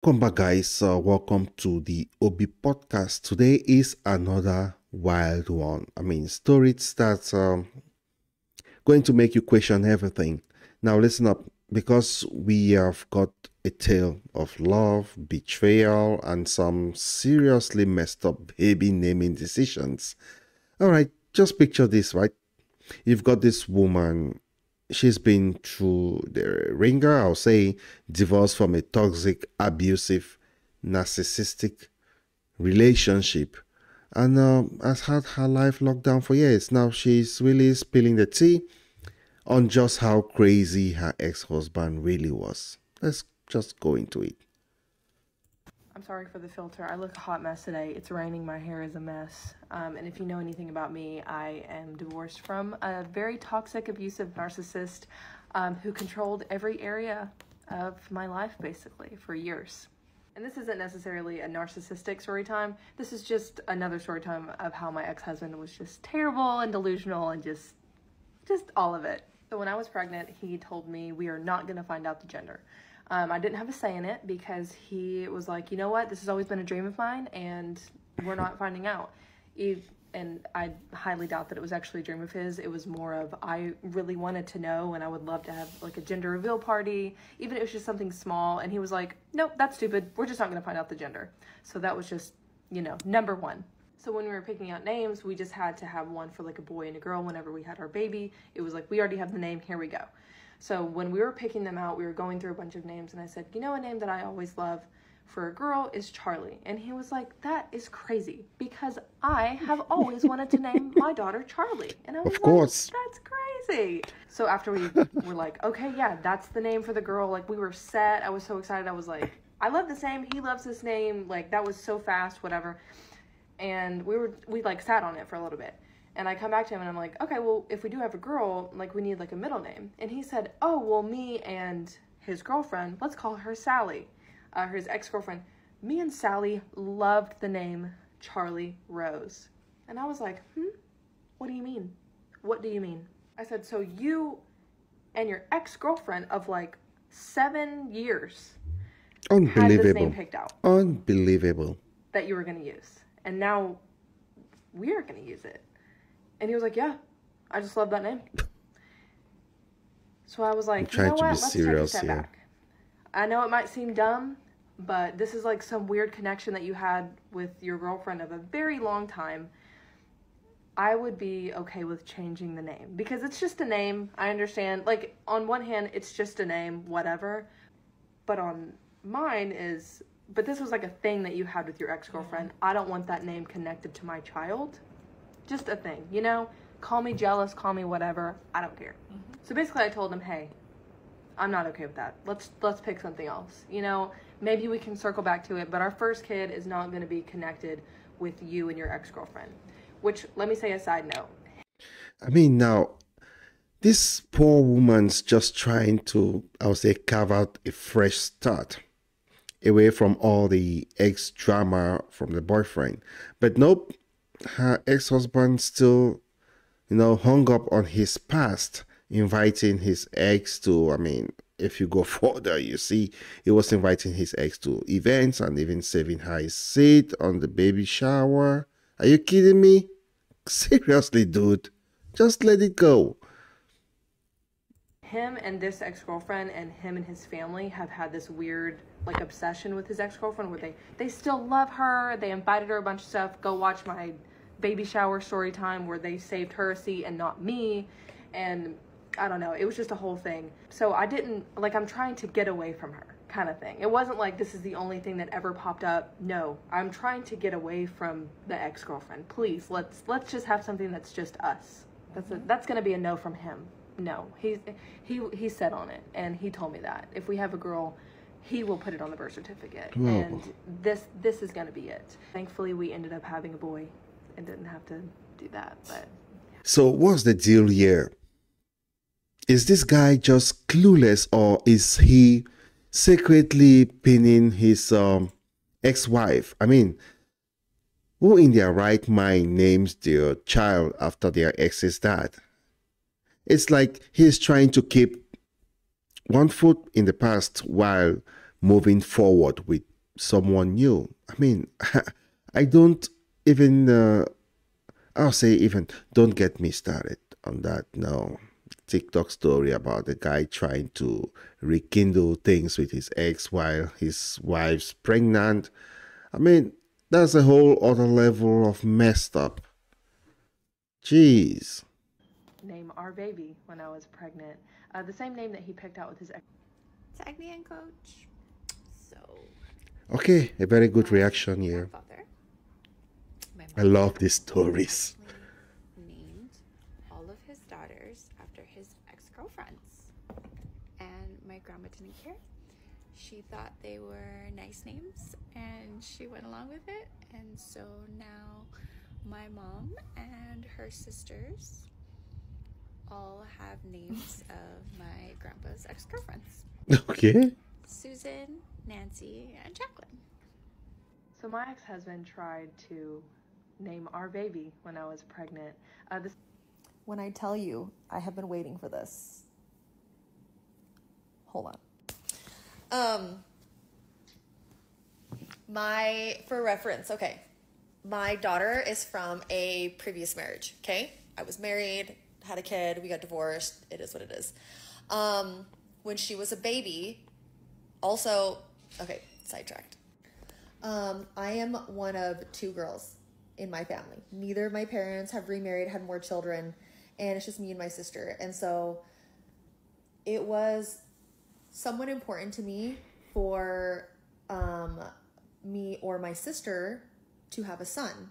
Welcome back, guys. Welcome to the Obi podcast. Today is another wild one. Stories that's going to make you question everything. Now, listen up because we have got a tale of love, betrayal, and some seriously messed up baby naming decisions. All right, just picture this, right? You've got this woman. She's been through the ringer, I'll say, divorced from a toxic, abusive, narcissistic relationship, and has had her life locked down for years. Now she's really spilling the tea on just how crazy her ex-husband really was. Let's just go into it. I'm sorry for the filter. I look a hot mess today. It's raining. My hair is a mess. And if you know anything about me, I am divorced from a very toxic, abusive narcissist who controlled every area of my life, basically, for years. And this isn't necessarily a narcissistic story time. This is just another story time of how my ex-husband was just terrible and delusional and just all of it. So when I was pregnant, he told me we are not going to find out the gender. I didn't have a say in it because he was like, you know what, this has always been a dream of mine and we're not finding out. And I highly doubt that it was actually a dream of his. It was more of, I really wanted to know and I would love to have like a gender reveal party, even if it was just something small. And he was like, nope, that's stupid. We're just not going to find out the gender. So that was just, number one. So when we were picking out names, we just had to have one for like a boy and a girl whenever we had our baby. It was like, we already have the name, here we go. So when we were picking them out, we were going through a bunch of names and I said, a name that I always love for a girl is Charlie. And he was like, that is crazy because I have always wanted to name my daughter Charlie. And I was Of course. like, that's crazy. So after we were like, okay, yeah, that's the name for the girl. Like we were set. I was so excited. I was like, I love this name. He loves this name. Like that was so fast, whatever. And we like sat on it for a little bit. And I come back to him and I'm like, okay, well, if we do have a girl, like we need like a middle name. And he said, oh, well, me and his girlfriend, let's call her Sally, his ex-girlfriend. Me and Sally loved the name Charlie Rose. And I was like, what do you mean? What do you mean? I said, so you and your ex-girlfriend of like 7 years had this name Unbelievable. picked out Unbelievable. that you were going to use. And now we are going to use it. And he was like, yeah, I just love that name. So I was I'm like, you trying know to be what? Let's take a serious step here. back. I know it might seem dumb, but this is like some weird connection that you had with your girlfriend of a very long time. I would be okay with changing the name because it's just a name. I understand. Like, on one hand, it's just a name, whatever. But on mine is, but this was like a thing that you had with your ex-girlfriend. I don't want that name connected to my child. Just a thing, call me jealous, call me whatever, I don't care. So basically I told him, hey, I'm not okay with that. Let's pick something else. Maybe we can circle back to it, but our first kid is not going to be connected with you and your ex-girlfriend. Which, let me say a side note. Now, this poor woman's just trying to, I would say, carve out a fresh start away from all the ex drama from the boyfriend. But nope, her ex-husband still, hung up on his past, inviting his ex to, if you go further, you see, he was inviting his ex to events and even saving her a seat on the baby shower. Are you kidding me? Seriously, dude. Just let it go. Him and this ex-girlfriend and him and his family have had this weird like obsession with his ex-girlfriend where they still love her. They invited her a bunch of stuff. Go watch my baby shower story time where they saved her a seat and not me. And I don't know, it was just a whole thing. So I didn't, like, I'm trying to get away from her kind of thing. It wasn't like this is the only thing that ever popped up. No, I'm trying to get away from the ex-girlfriend. Please, let's just have something that's just us. That's going to be a no from him. No, he set on it, and he told me that if we have a girl, he will put it on the birth certificate. Whoa. And this is going to be it. Thankfully, we ended up having a boy and didn't have to do that. But So, what's the deal here? Is this guy just clueless, or is he secretly pinning his ex-wife? Who in their right mind names their child after their ex's dad? It's like he's trying to keep one foot in the past while moving forward with someone new. I mean, I don't even, I'll say, even, don't get me started on that. No. TikTok story about the guy trying to rekindle things with his ex while his wife's pregnant. I mean, that's a whole other level of messed up. Jeez. Name our baby when I was pregnant. The same name that he picked out with his ex. Tag me in, coach. So, Okay, a very good my reaction here. grandfather, my I mom's love dad, these stories. actually named all of his daughters after his ex-girlfriends. And my grandma didn't care. She thought they were nice names and she went along with it. And so now my mom and her sisters all have names of my grandpa's ex-girlfriends. Okay. Susan, Nancy, and Jacqueline. So my ex-husband tried to name our baby when I was pregnant. When I tell you, I have been waiting for this. Hold on. For reference, okay. My daughter is from a previous marriage, okay? I was married, had a kid, we got divorced. It is what it is. When she was a baby, also, okay, sidetracked. I am one of two girls in my family. Neither of my parents have remarried, had more children, and it's just me and my sister. And so it was somewhat important to me for me or my sister to have a son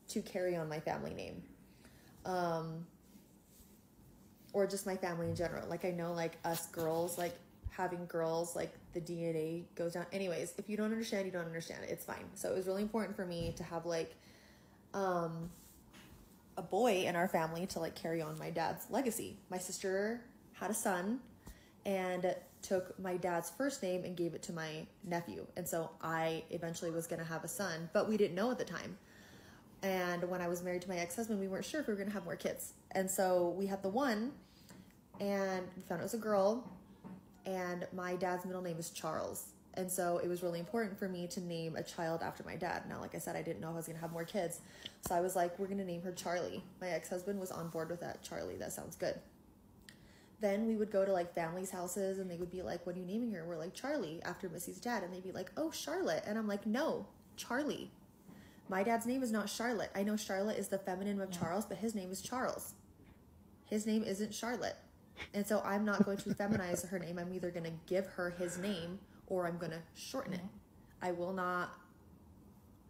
to carry on my family name. Or just my family in general. Like, I know, like, us girls, like, having girls, like, the DNA goes down. Anyways, if you don't understand, you don't understand. It's fine. So it was really important for me to have, like, a boy in our family to, like, carry on my dad's legacy. My sister had a son and took my dad's first name and gave it to my nephew. And so I eventually was going to have a son, but we didn't know at the time. And when I was married to my ex-husband, we weren't sure if we were going to have more kids. And so we had the one, and we found it was a girl, and my dad's middle name is Charles. And so it was really important for me to name a child after my dad. Now, like I said, I didn't know I was going to have more kids. So I was like, we're going to name her Charlie. My ex-husband was on board with that. Charlie, that sounds good. Then we would go to, like, families' houses, and they would be like, what are you naming her? We're like, Charlie, after Missy's dad. And they'd be like, oh, Charlotte. And I'm like, no, Charlie. My dad's name is not Charlotte. I know Charlotte is the feminine of Charles, but his name is Charles. His name isn't Charlotte. And so I'm not going to feminize her name. I'm either going to give her his name or I'm going to shorten it. I'm not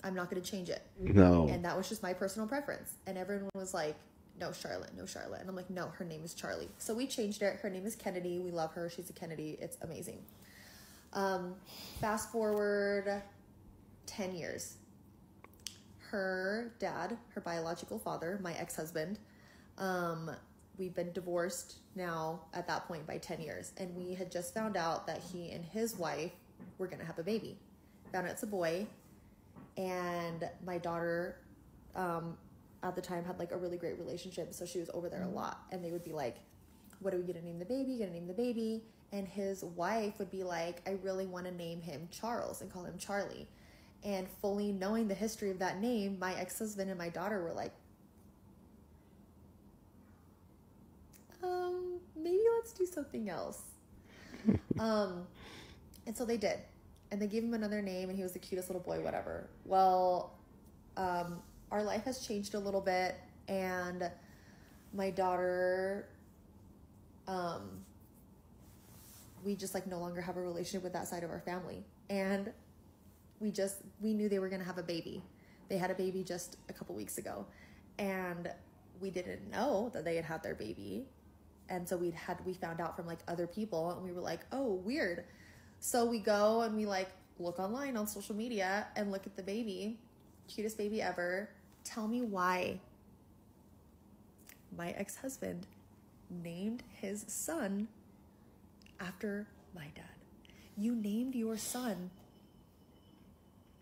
going to change it. No. And that was just my personal preference. And everyone was like, no, Charlotte, no, Charlotte. And I'm like, no, her name is Charlie. So we changed it. Her name is Kennedy. We love her. She's a Kennedy. It's amazing. Fast forward 10 years. Her dad, her biological father, my ex-husband, we've been divorced now at that point by 10 years. And we had just found out that he and his wife were going to have a baby. Found out it's a boy. And my daughter, at the time, had, like, a really great relationship. So she was over there a lot. And they would be like, what are we going to name the baby? Going to name the baby? And his wife would be like, I really want to name him Charles and call him Charlie. And fully knowing the history of that name, my ex-husband and my daughter were like, maybe let's do something else. And so they did. And they gave him another name, and he was the cutest little boy, whatever. Well, our life has changed a little bit, and my daughter, we just, like, no longer have a relationship with that side of our family. And we knew they were going to have a baby. They had a baby just a couple weeks ago, and we didn't know that they had had their baby. And so we found out from, like, other people, and we were like, oh, weird. So we go and we, like, look online on social media and look at the baby, cutest baby ever. Tell me why my ex-husband named his son after my dad. You named your son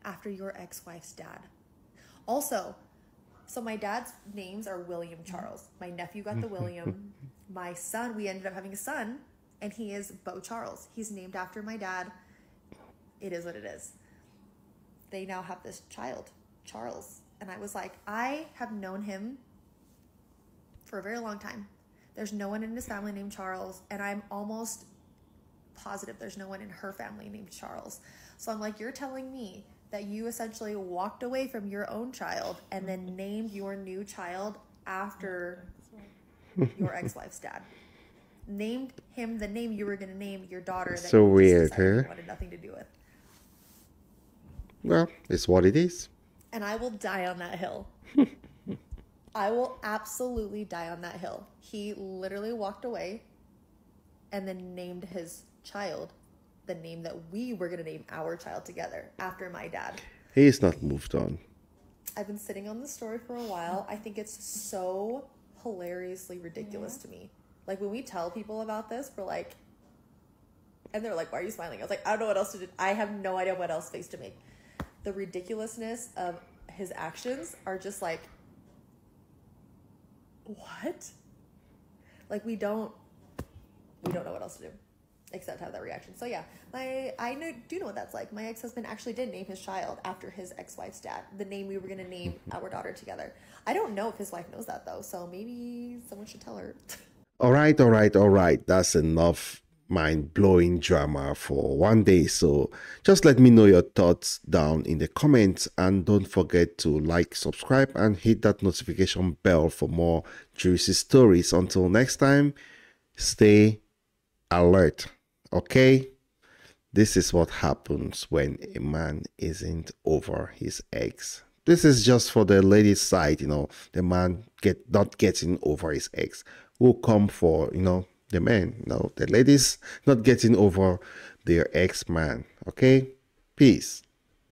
after your ex-wife's dad. Also, so my dad's names are William Charles. My nephew got the William. My son, we ended up having a son, and he is Beau Charles. He's named after my dad. It is what it is. they now have this child, Charles. And I was like, I have known him for a very long time. There's no one in his family named Charles, and I'm almost positive there's no one in her family named Charles. So I'm like, you're telling me that you essentially walked away from your own child and then named your new child after your ex-wife's dad. Named him the name you were going to name your daughter that So you weird, decided you huh? wanted nothing to do with. Well, it's what it is. And I will die on that hill. I will absolutely die on that hill. He literally walked away and then named his child the name that we were going to name our child together after my dad. He's not moved on. I've been sitting on this story for a while. I think it's so hilariously ridiculous to me. Like, when we tell people about this, we're like, and they're like, why are you smiling? I was like, I don't know what else to do. I have no idea what else face to make. The ridiculousness of his actions are just like, what? Like, we don't know what else to do except have that reaction. So yeah, do know what that's like. My ex-husband actually did name his child after his ex-wife's dad, the name we were going to name our daughter together. I don't know if his wife knows that though, so maybe someone should tell her. All right. That's enough mind-blowing drama for one day. So just let me know your thoughts down in the comments, and don't forget to like, subscribe, and hit that notification bell for more juicy stories. Until next time, stay alert. Okay? This is what happens when a man isn't over his ex. This is just for the ladies' side, the man not getting over his ex. Will come for, the men. No, the ladies not getting over their ex-man. Okay? Peace.